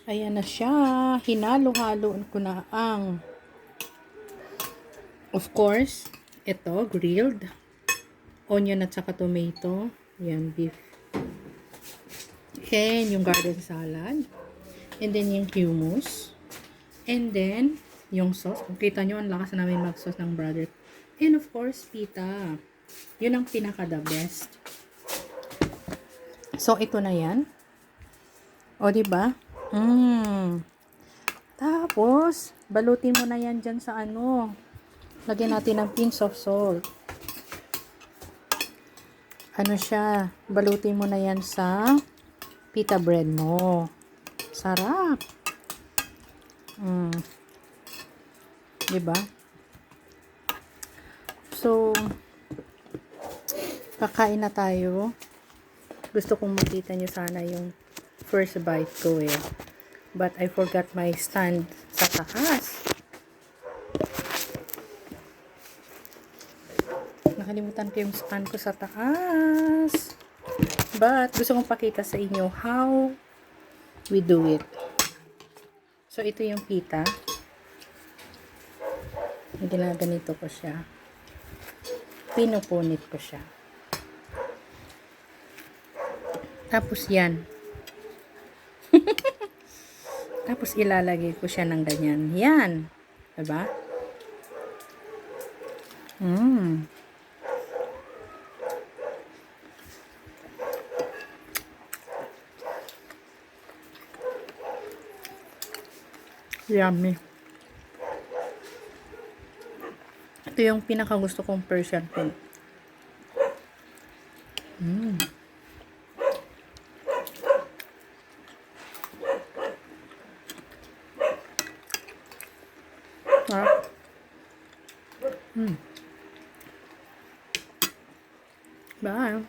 Ayan na siya. Hinalo-halo ko na ang, of course, ito, grilled. Onion at saka tomato. Ayan, beef. And yung garden salad. And then yung hummus. And then, yung sauce. Kung kita nyo, ang lakas na namin mag-sauce ng brother. And of course, pita. Yun ang pinaka-the best. So, ito na yan. O, diba? Tapos, balutin mo na yan dyan sa ano. Lagyan natin ng pinch of salt. Ano siya? Balutin mo na yan sa pita bread mo. Sarap. Diba? So, kakain na tayo. Gusto kong makita nyo sana yung first bite ko eh. But I forgot my stand sa taas. Nakalimutan ko yung stand ko sa taas. But, gusto kong pakita sa inyo how we do it. So, ito yung pita. Ginaganito ko siya. Pinupunit ko siya. Tapos yan. Tapos ilalagay ko siya ng ganyan. Yan. Diba? Yummy. Ito yung pinaka gusto kong Persian food. Bye.